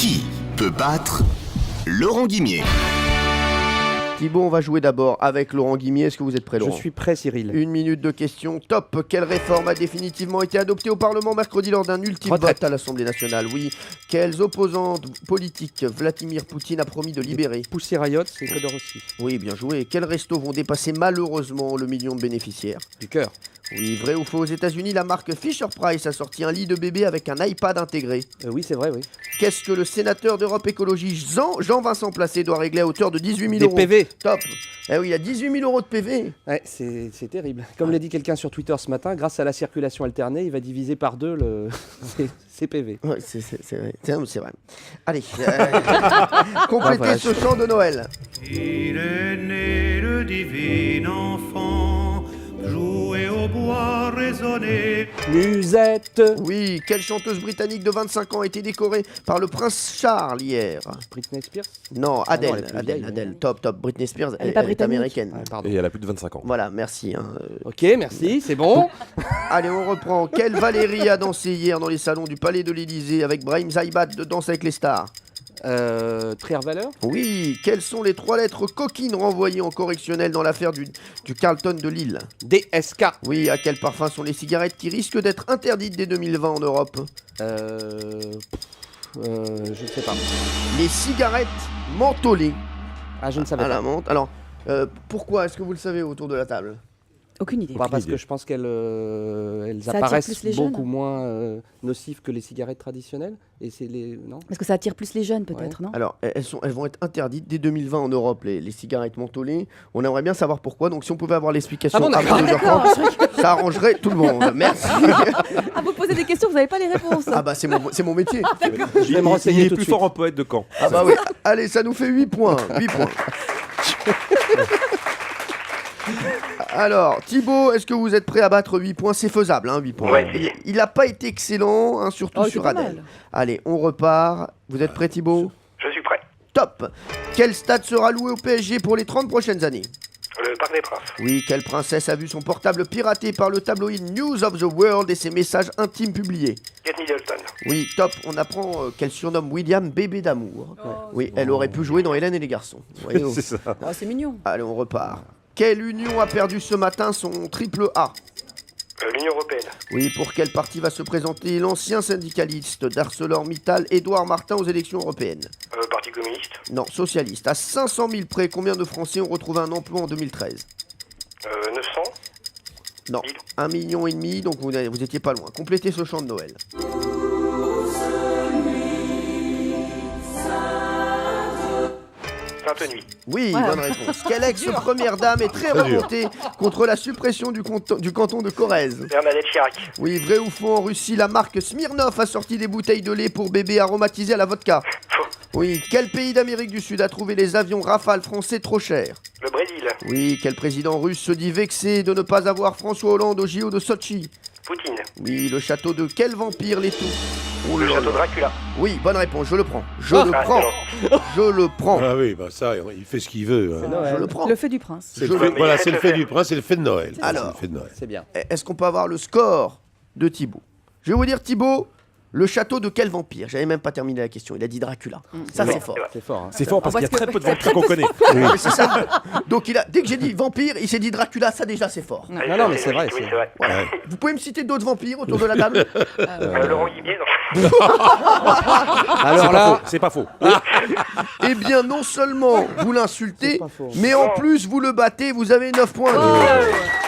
Qui peut battre Laurent Guimier? Thibaut, on va jouer d'abord avec Laurent Guimier. Est-ce que vous êtes prêt, Laurent? Je suis prêt, Cyril. 1 minute de questions. Top. Quelle réforme a définitivement été adoptée au Parlement mercredi lors d'un ultime vote à l'Assemblée nationale? Oui. Quels opposants politiques Vladimir Poutine a promis de libérer? Pussy Riot, c'est Khodorkovsky. Oui, bien joué. Quels restos vont dépasser malheureusement le million de bénéficiaires? Du cœur. Oui, vrai ou faux? Aux États-Unis, la marque Fisher-Price a sorti un lit de bébé avec un iPad intégré. Oui, c'est vrai, oui. Qu'est-ce que le sénateur d'Europe Écologie Jean-Vincent Placé doit régler à hauteur de 18 000 Des euros? PV. Top. Eh oui, il y a 18 000 euros de PV. Ouais, c'est terrible. Comme l'a dit quelqu'un sur Twitter ce matin, grâce à la circulation alternée, il va diviser par 2 ses PV. Ouais, c'est vrai. C'est vrai. Allez, complétez ce chant de Noël. Il est né le divin enfant, jouer au bois résonner. Musette. Oui, quelle chanteuse britannique de 25 ans a été décorée par le prince Charles hier? Britney Spears. Non, Ah non, Adèle. elle est plus Adèle, vieille, Adèle. Top. Britney Spears, Elle est pas est britannique. américaine. Ah, pardon. Et elle a plus de 25 ans. Voilà, merci. Ok, merci, c'est bon. Allez, on reprend. Quelle Valérie a dansé hier dans les salons du Palais de l'Élysée avec Brahim Zaïbat de Danse avec les stars? Trier Valeur. Oui, quelles sont les 3 lettres coquines renvoyées en correctionnel dans l'affaire du Carlton de Lille? DSK. Oui, à quel parfum sont les cigarettes qui risquent d'être interdites dès 2020 en Europe? Je ne sais pas. Les cigarettes mentholées Ah, je ne savais à pas. la menthe. Alors, pourquoi? Est-ce que vous le savez autour de la table? Aucune idée. Bah, parce idée. que je pense qu'elles elles Ça attire apparaissent plus les jeunes. beaucoup moins nocives que les cigarettes traditionnelles. Et c'est les non. Parce que ça attire plus les jeunes, peut-être, non? Alors, elles vont être interdites dès 2020 en Europe, les cigarettes mentholées. On aimerait bien savoir pourquoi. Donc, si on pouvait avoir l'explication Ah bon, avant d'accord. 2h30, ça arrangerait tout le monde. Merci. Ah, vous posez des questions, vous n'avez pas les réponses. Ah bah, c'est mon métier. Je vais me renseigner Il est tout de plus suite. fort en poète de Caen. Ah bah oui. Allez, ça nous fait 8 points. 8 points. Alors, Thibaut, est-ce que vous êtes prêt à battre 8 points? C'est faisable, hein, 8 points. Ouais. Il n'a pas été excellent, hein, surtout Oh, c'est sur pas Adèle. mal. Allez, on repart. Vous êtes prêt, Thibaut? Je suis prêt. Top. Quel stade sera loué au PSG pour les 30 prochaines années? Le Parc des Princes. Oui, quelle princesse a vu son portable piraté par le tabloïd News of the World et ses messages intimes publiés? Kate Middleton. Oui, top. On apprend qu'elle surnomme William bébé d'amour. Oui, elle aurait pu jouer dans Hélène et les garçons. Vous voyez, C'est ça. Oh, c'est mignon. Allez, on repart. Quelle union a perdu ce matin son triple A? L'Union Européenne. Oui, pour quel parti va se présenter l'ancien syndicaliste d'ArcelorMittal, Édouard Martin, aux élections européennes? Parti communiste. Non, socialiste. À 500 000 près, combien de Français ont retrouvé un emploi en 2013? 900. Non, 1,5 million, donc vous étiez pas loin. Complétez ce chant de Noël. Sainte-Nuit. Oui, Ouais. bonne réponse. Quelle ex-première dame est très Très dur. remontée contre la suppression du canton de Corrèze? Bernadette Chirac. Oui, vrai ou faux, en Russie, la marque Smirnoff a sorti des bouteilles de lait pour bébés aromatisées à la vodka? Faux. Oui, quel pays d'Amérique du Sud a trouvé les avions Rafale français trop chers? Le Brésil. Oui, quel président russe se dit vexé de ne pas avoir François Hollande au JO de Sochi? Poutine. Oui, le château de quel vampire l'étouffe? Oh Le là château là. Dracula. Oui, bonne réponse, je le prends. Je Ah, le Ah, prends. c'est Je le prends. Ah oui, bah ça, il fait ce qu'il veut. hein. Noël. Je le prends. Le feu du prince. C'est Je le le- fait- voilà, mais c'est le faites-le fait du prince, c'est le fait de Noël. Alors. C'est le fait de Noël. C'est bien. Est-ce qu'on peut avoir le score de Thibaut? Je vais vous dire, Thibaut, le château de quel vampire? J'avais même pas terminé la question. Il a dit Dracula. Ça, c'est fort. C'est fort. Hein. C'est fort parce qu'il y a Parce que- très peu de vampires qu'on connaît. Oui, c'est ça. Donc, dès que j'ai dit vampire, il s'est dit Dracula. Ça, déjà, c'est fort. Non, non, mais c'est vrai. Oui, c'est- c'est vrai. Voilà. Vous pouvez me citer d'autres vampires autour de la table? Laurent Guimier, non. Alors là, C'est pas faux. Eh bien, non seulement vous l'insultez, C'est pas faux. mais en plus, vous le battez. Vous avez 9 points. Oh.